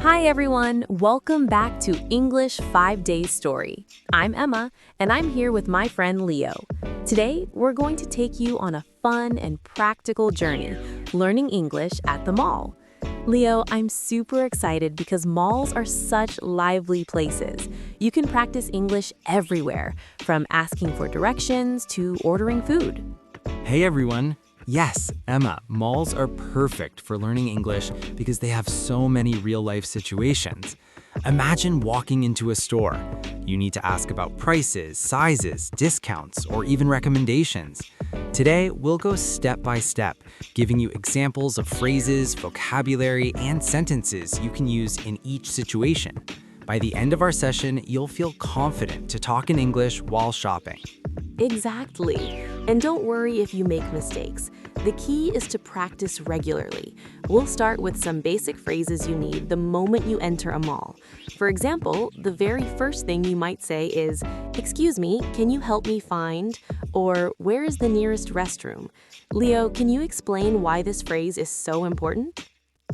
Hi everyone, welcome back to English 5 Days Story. I'm Emma, and I'm here with my friend Leo. Today, we're going to take you on a fun and practical journey, learning English at the mall. Leo, I'm super excited because malls are such lively places. You can practice English everywhere, from asking for directions to ordering food. Hey everyone! Yes, Emma, malls are perfect for learning English because they have so many real-life situations. Imagine walking into a store. You need to ask about prices, sizes, discounts, or even recommendations. Today, we'll go step by step, giving you examples of phrases, vocabulary, and sentences you can use in each situation. By the end of our session, you'll feel confident to talk in English while shopping. Exactly. And don't worry if you make mistakes. The key is to practice regularly. We'll start with some basic phrases you need the moment you enter a mall. For example, the very first thing you might say is, "Excuse me, can you help me find?" or "Where is the nearest restroom?" Leo, can you explain why this phrase is so important?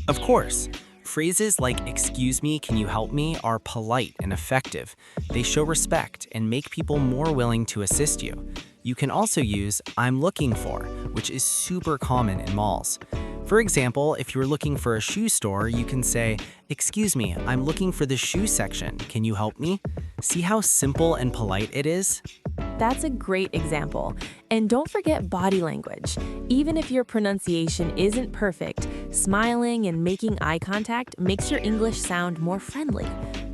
Of course. Phrases like "excuse me, can you help me" are polite and effective. They show respect and make people more willing to assist you. You can also use "I'm looking for," which is super common in malls. For example, if you're looking for a shoe store, you can say, "Excuse me, I'm looking for the shoe section. Can you help me?" See how simple and polite it is? That's a great example. And don't forget body language. Even if your pronunciation isn't perfect, smiling and making eye contact makes your English sound more friendly.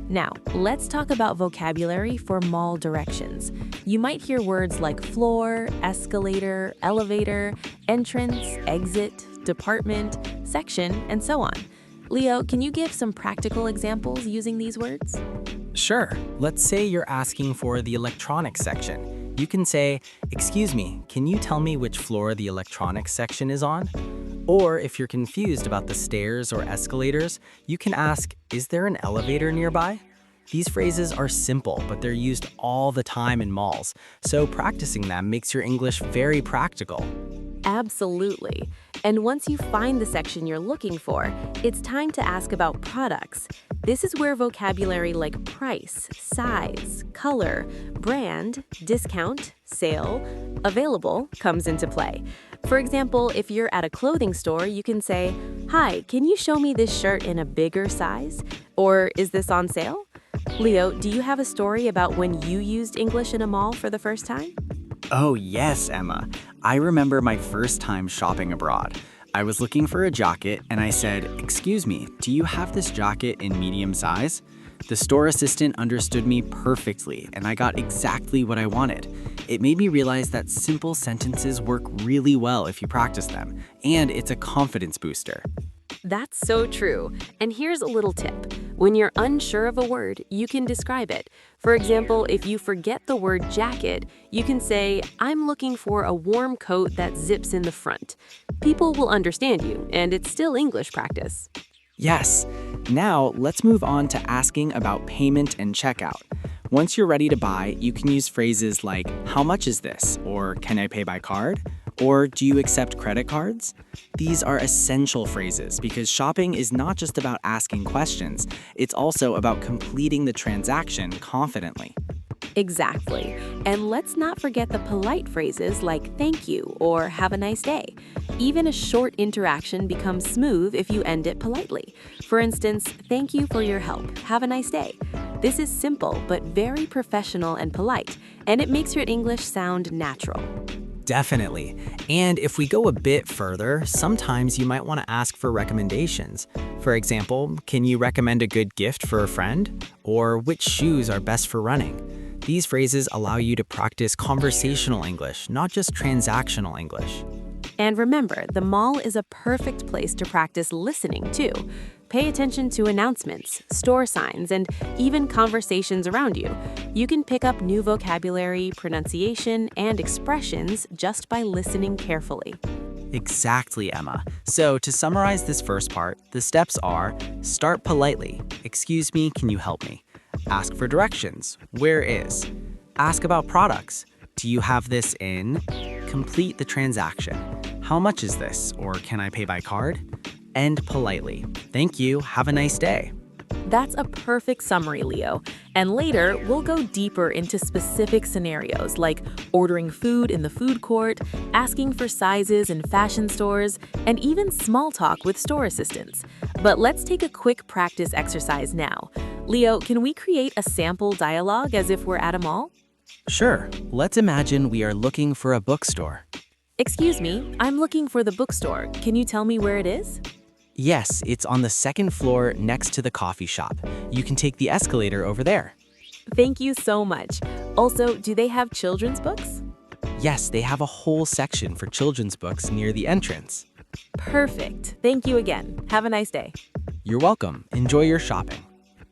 Now, let's talk about vocabulary for mall directions. You might hear words like floor, escalator, elevator, entrance, exit, department, section, and so on. Leo, can you give some practical examples using these words? Sure. Let's say you're asking for the electronics section. You can say, "Excuse me, can you tell me which floor the electronics section is on?" Or if you're confused about the stairs or escalators, you can ask, "Is there an elevator nearby?" These phrases are simple, but they're used all the time in malls, so practicing them makes your English very practical. Absolutely. And once you find the section you're looking for, it's time to ask about products. This is where vocabulary like price, size, color, brand, discount, sale, available comes into play. For example, if you're at a clothing store, you can say, "Hi, can you show me this shirt in a bigger size?" Or "Is this on sale?" Leo, do you have a story about when you used English in a mall for the first time? Oh, yes, Emma. I remember my first time shopping abroad. I was looking for a jacket and I said, "Excuse me, do you have this jacket in medium size?" The store assistant understood me perfectly and I got exactly what I wanted. It made me realize that simple sentences work really well if you practice them, and it's a confidence booster. That's so true. And here's a little tip. When you're unsure of a word, you can describe it. For example, if you forget the word jacket, you can say, "I'm looking for a warm coat that zips in the front." People will understand you, and it's still English practice. Yes. Now, let's move on to asking about payment and checkout. Once you're ready to buy, you can use phrases like, "How much is this?" or "Can I pay by card?" or "Do you accept credit cards?" These are essential phrases because shopping is not just about asking questions, it's also about completing the transaction confidently. Exactly. And let's not forget the polite phrases like "thank you" or "have a nice day." Even a short interaction becomes smooth if you end it politely. For instance, "Thank you for your help. Have a nice day." This is simple but very professional and polite, and it makes your English sound natural. Definitely. And if we go a bit further, sometimes you might want to ask for recommendations. For example, "Can you recommend a good gift for a friend?" Or "Which shoes are best for running?" These phrases allow you to practice conversational English, not just transactional English. And remember, the mall is a perfect place to practice listening, too. Pay attention to announcements, store signs, and even conversations around you. You can pick up new vocabulary, pronunciation, and expressions just by listening carefully. Exactly, Emma. So to summarize this first part, the steps are: start politely. "Excuse me, can you help me?" Ask for directions. "Where is?" Ask about products. "Do you have this in?" Complete the transaction. "How much is this?" or "Can I pay by card?" End politely. "Thank you. Have a nice day." That's a perfect summary, Leo. And later, we'll go deeper into specific scenarios like ordering food in the food court, asking for sizes in fashion stores, and even small talk with store assistants. But let's take a quick practice exercise now. Leo, can we create a sample dialogue as if we're at a mall? Sure, let's imagine we are looking for a bookstore. Excuse me, I'm looking for the bookstore. Can you tell me where it is? Yes, it's on the second floor next to the coffee shop. You can take the escalator over there. Thank you so much. Also, do they have children's books? Yes, they have a whole section for children's books near the entrance. Perfect. Thank you again. Have a nice day. You're welcome. Enjoy your shopping.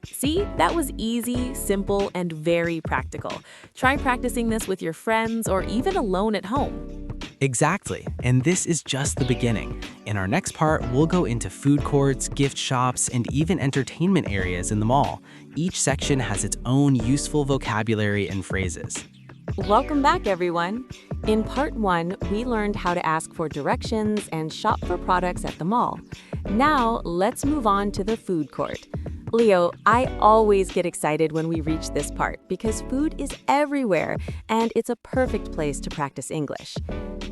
See, that was easy, simple, and very practical. Try practicing this with your friends or even alone at home. Exactly, and this is just the beginning. In our next part, we'll go into food courts, gift shops, and even entertainment areas in the mall. Each section has its own useful vocabulary and phrases. Welcome back, everyone. In part 1, we learned how to ask for directions and shop for products at the mall. Now, let's move on to the food court. Leo, I always get excited when we reach this part because food is everywhere and it's a perfect place to practice English.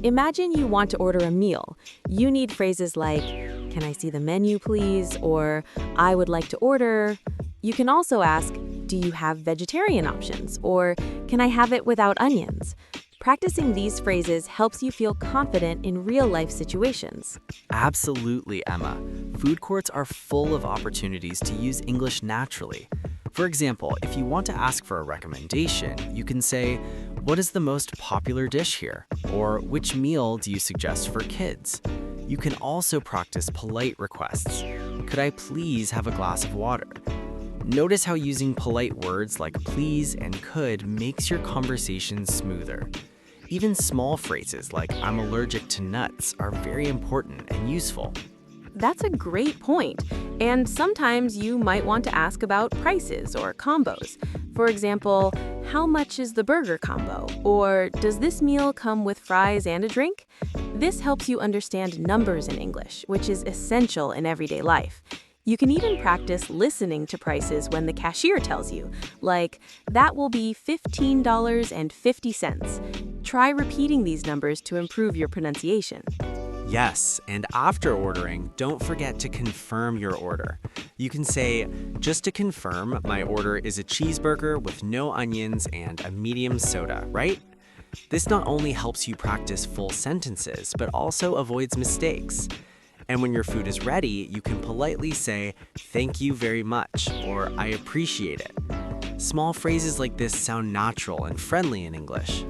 Imagine you want to order a meal. You need phrases like, "Can I see the menu, please?" or "I would like to order." You can also ask, "Do you have vegetarian options?" or "Can I have it without onions?" Practicing these phrases helps you feel confident in real-life situations. Absolutely, Emma. Food courts are full of opportunities to use English naturally. For example, if you want to ask for a recommendation, you can say, "What is the most popular dish here?" or "Which meal do you suggest for kids?" You can also practice polite requests. "Could I please have a glass of water?" Notice how using polite words like please and could makes your conversation smoother. Even small phrases like "I'm allergic to nuts" are very important and useful. That's a great point. And sometimes you might want to ask about prices or combos. For example, "How much is the burger combo?" or "Does this meal come with fries and a drink?" This helps you understand numbers in English, which is essential in everyday life. You can even practice listening to prices when the cashier tells you, like, "That will be $15.50. Try repeating these numbers to improve your pronunciation. Yes, and after ordering, don't forget to confirm your order. You can say, "Just to confirm, my order is a cheeseburger with no onions and a medium soda," right? This not only helps you practice full sentences, but also avoids mistakes. And when your food is ready, you can politely say, "Thank you very much," or "I appreciate it." Small phrases like this sound natural and friendly in English.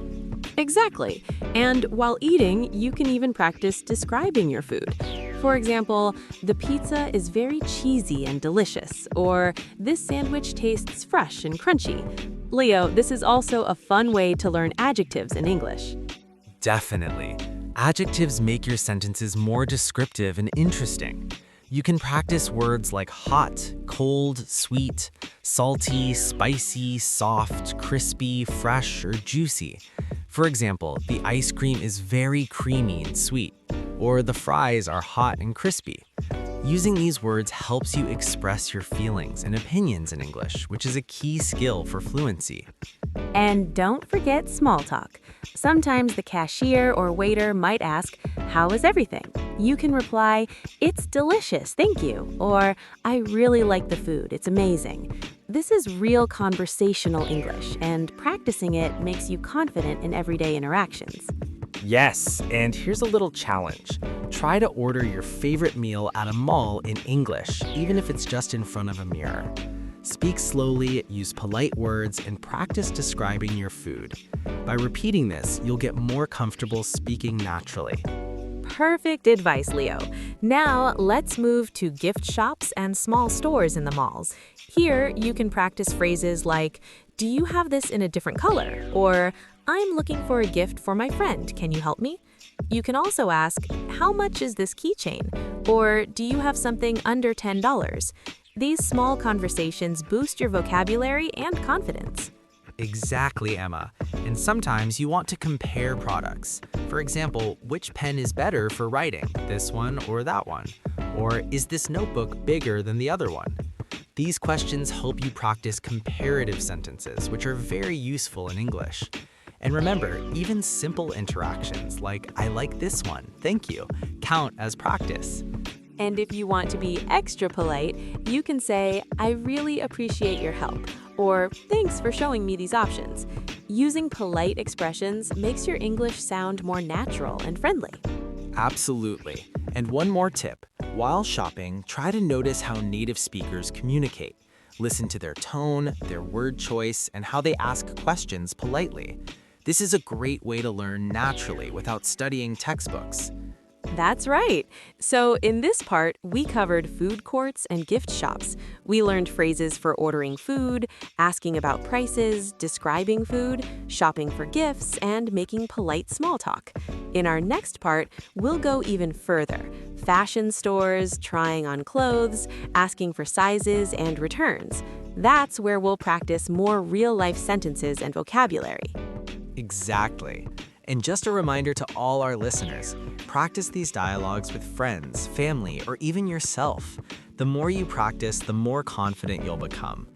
Exactly. And while eating, you can even practice describing your food. For example, "The pizza is very cheesy and delicious," or "This sandwich tastes fresh and crunchy." Leo, this is also a fun way to learn adjectives in English. Definitely. Adjectives make your sentences more descriptive and interesting. You can practice words like hot, cold, sweet, salty, spicy, soft, crispy, fresh, or juicy. For example, "The ice cream is very creamy and sweet," or "The fries are hot and crispy." Using these words helps you express your feelings and opinions in English, which is a key skill for fluency. And don't forget small talk. Sometimes the cashier or waiter might ask, "How is everything?" You can reply, "It's delicious, thank you," or "I really like the food, it's amazing." This is real conversational English, and practicing it makes you confident in everyday interactions. Yes, and here's a little challenge. Try to order your favorite meal at a mall in English, even if it's just in front of a mirror. Speak slowly, use polite words, and practice describing your food. By repeating this, you'll get more comfortable speaking naturally. Perfect advice, Leo. Now, let's move to gift shops and small stores in the malls. Here, you can practice phrases like, "Do you have this in a different color?" or "I'm looking for a gift for my friend, can you help me?" You can also ask, "How much is this keychain?" or "Do you have something under $10?" These small conversations boost your vocabulary and confidence. Exactly, Emma. And sometimes you want to compare products. For example, which pen is better for writing, this one or that one? Or is this notebook bigger than the other one? These questions help you practice comparative sentences, which are very useful in English. And remember, even simple interactions like, I like this one, thank you, count as practice. And if you want to be extra polite, you can say, I really appreciate your help, or thanks for showing me these options. Using polite expressions makes your English sound more natural and friendly. Absolutely. And one more tip. While shopping, try to notice how native speakers communicate. Listen to their tone, their word choice, and how they ask questions politely. This is a great way to learn naturally without studying textbooks. That's right. So in this part, we covered food courts and gift shops. We learned phrases for ordering food, asking about prices, describing food, shopping for gifts, and making polite small talk. In our next part, we'll go even further. Fashion stores, trying on clothes, asking for sizes, and returns. That's where we'll practice more real-life sentences and vocabulary. Exactly. And just a reminder to all our listeners, practice these dialogues with friends, family, or even yourself. The more you practice, the more confident you'll become.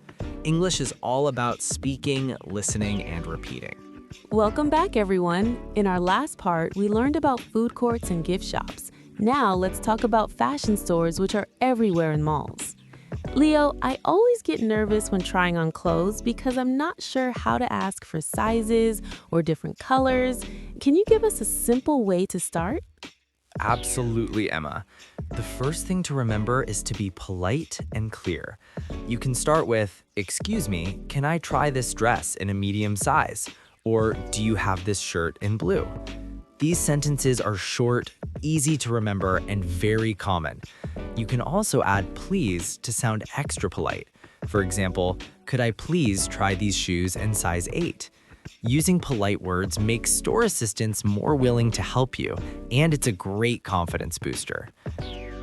English is all about speaking, listening, and repeating. Welcome back, everyone. In our last part, we learned about food courts and gift shops. Now let's talk about fashion stores, which are everywhere in malls. Leo, I always get nervous when trying on clothes because I'm not sure how to ask for sizes or different colors. Can you give us a simple way to start? Absolutely, Emma. The first thing to remember is to be polite and clear. You can start with, excuse me, can I try this dress in a medium size? Or do you have this shirt in blue? These sentences are short, easy to remember, and very common. You can also add please to sound extra polite. For example, could I please try these shoes in size 8? Using polite words makes store assistants more willing to help you, and it's a great confidence booster.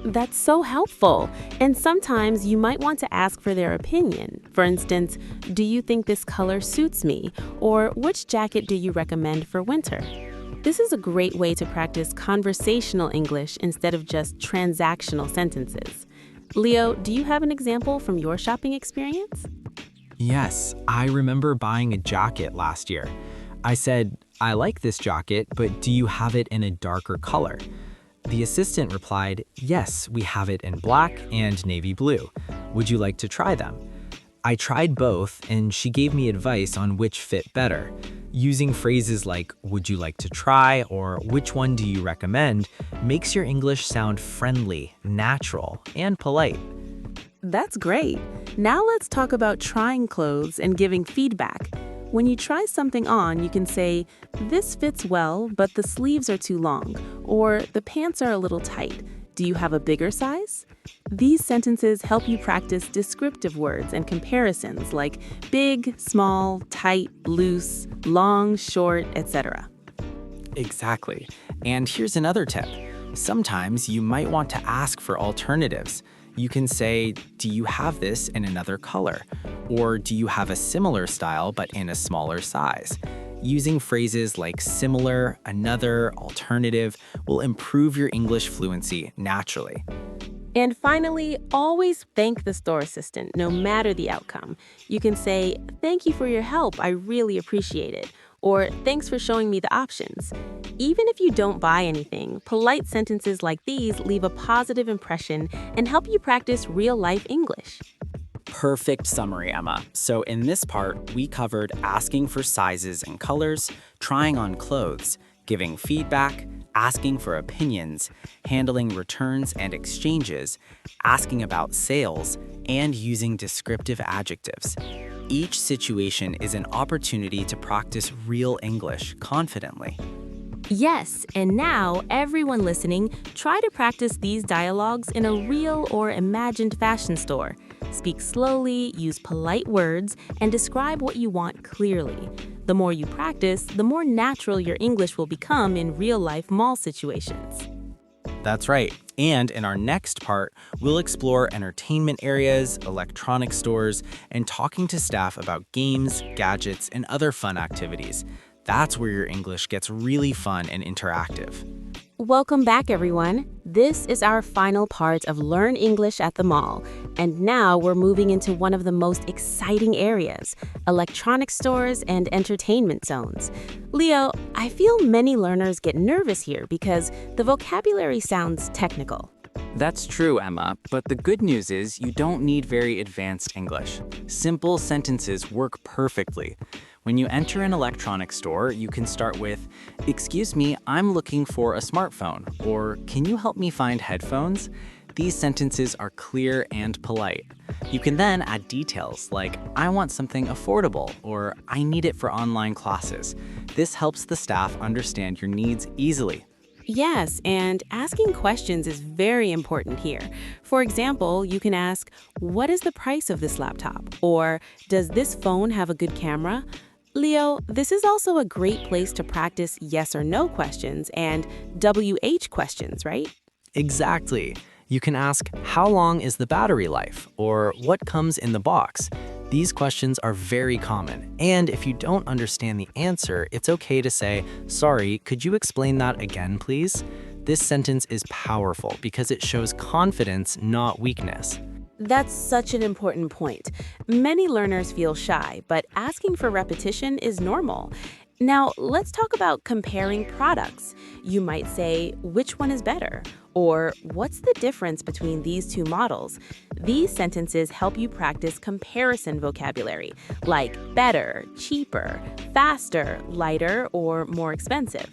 That's so helpful. And sometimes you might want to ask for their opinion. For instance, do you think this color suits me? Or which jacket do you recommend for winter? This is a great way to practice conversational English instead of just transactional sentences. Leo, do you have an example from your shopping experience? Yes, I remember buying a jacket last year. I said, I like this jacket, but do you have it in a darker color? The assistant replied, yes, we have it in black and navy blue. Would you like to try them? I tried both, and she gave me advice on which fit better. Using phrases like, would you like to try, or which one do you recommend, makes your English sound friendly, natural, and polite. That's great. Now let's talk about trying clothes and giving feedback. When you try something on, you can say, this fits well, but the sleeves are too long, or the pants are a little tight. Do you have a bigger size? These sentences help you practice descriptive words and comparisons like big, small, tight, loose, long, short, etc. Exactly. And here's another tip. Sometimes you might want to ask for alternatives. You can say, do you have this in another color? Or do you have a similar style but in a smaller size? Using phrases like similar, another, alternative will improve your English fluency naturally. And finally, always thank the store assistant, no matter the outcome. You can say, thank you for your help, I really appreciate it. Or thanks for showing me the options. Even if you don't buy anything, polite sentences like these leave a positive impression and help you practice real-life English. Perfect summary, Emma. So in this part, we covered asking for sizes and colors, trying on clothes, giving feedback, asking for opinions, handling returns and exchanges, asking about sales, and using descriptive adjectives. Each situation is an opportunity to practice real English confidently. Yes, and now, everyone listening, try to practice these dialogues in a real or imagined fashion store. Speak slowly, use polite words, and describe what you want clearly. The more you practice, the more natural your English will become in real-life mall situations. That's right. And in our next part, we'll explore entertainment areas, electronic stores, and talking to staff about games, gadgets, and other fun activities. That's where your English gets really fun and interactive. Welcome back, everyone. This is our final part of Learn English at the Mall. And now we're moving into one of the most exciting areas, electronic stores and entertainment zones. Leo, I feel many learners get nervous here because the vocabulary sounds technical. That's true, Emma, but the good news is you don't need very advanced English. Simple sentences work perfectly. When you enter an electronics store, you can start with, "Excuse me, I'm looking for a smartphone," or "Can you help me find headphones?" These sentences are clear and polite. You can then add details like, "I want something affordable," or "I need it for online classes." This helps the staff understand your needs easily. Yes, and asking questions is very important here. For example, you can ask, "What is the price of this laptop?" Or, "Does this phone have a good camera?" Leo, this is also a great place to practice yes or no questions and WH questions, right? Exactly. You can ask, "How long is the battery life?" or "What comes in the box?" These questions are very common, and if you don't understand the answer, it's okay to say, "Sorry, could you explain that again, please?" This sentence is powerful because it shows confidence, not weakness. That's such an important point. Many learners feel shy, but asking for repetition is normal. Now, let's talk about comparing products. You might say, "Which one is better?" Or, "What's the difference between these two models?" These sentences help you practice comparison vocabulary, like better, cheaper, faster, lighter, or more expensive.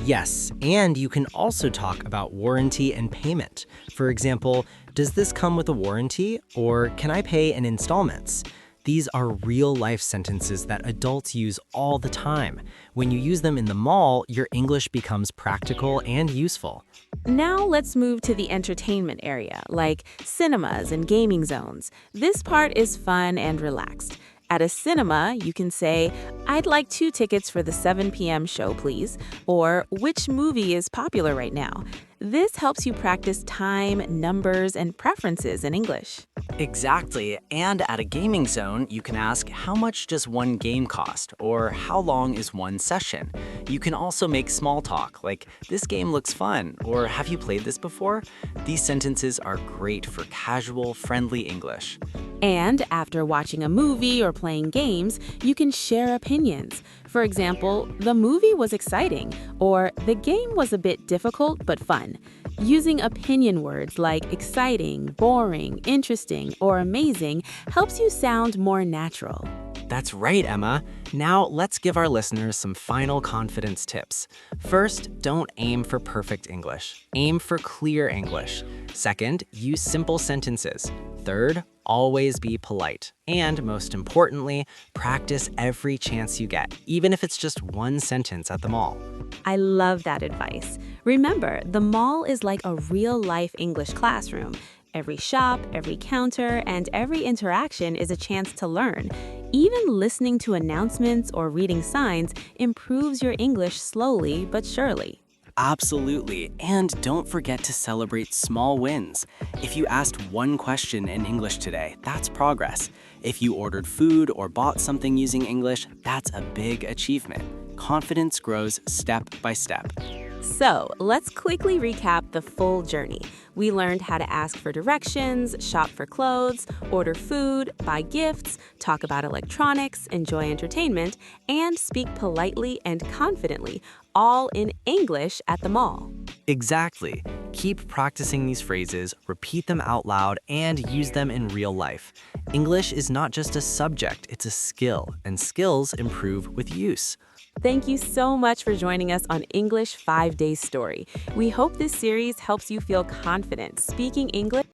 Yes, and you can also talk about warranty and payment. For example, "Does this come with a warranty?" or "Can I pay in installments?" These are real-life sentences that adults use all the time. When you use them in the mall, your English becomes practical and useful. Now let's move to the entertainment area, like cinemas and gaming zones. This part is fun and relaxed. At a cinema, you can say, "I'd like 2 tickets for the 7 p.m. show, please," or "Which movie is popular right now?" This helps you practice time, numbers, and preferences in English. Exactly, and at a gaming zone, you can ask, "How much does one game cost?" or "How long is one session?" You can also make small talk, like, "This game looks fun," or "Have you played this before?" These sentences are great for casual, friendly English. And after watching a movie or playing games, you can share opinions. For example, "The movie was exciting," or "The game was a bit difficult but fun." Using opinion words like exciting, boring, interesting, or amazing helps you sound more natural. That's right, Emma. Now let's give our listeners some final confidence tips. First, don't aim for perfect English. Aim for clear English. Second, use simple sentences. Third, always be polite. And most importantly, practice every chance you get, even if it's just one sentence at the mall. I love that advice. Remember, the mall is like a real-life English classroom. Every shop, every counter, and every interaction is a chance to learn. Even listening to announcements or reading signs improves your English slowly but surely. Absolutely, and don't forget to celebrate small wins. If you asked one question in English today, that's progress. If you ordered food or bought something using English, that's a big achievement. Confidence grows step by step. So, let's quickly recap the full journey. We learned how to ask for directions, shop for clothes, order food, buy gifts, talk about electronics, enjoy entertainment, and speak politely and confidently, all in English at the mall. Exactly. Keep practicing these phrases, repeat them out loud, and use them in real life. English is not just a subject, it's a skill, and skills improve with use. Thank you so much for joining us on English 5 Days Story. We hope this series helps you feel confident speaking English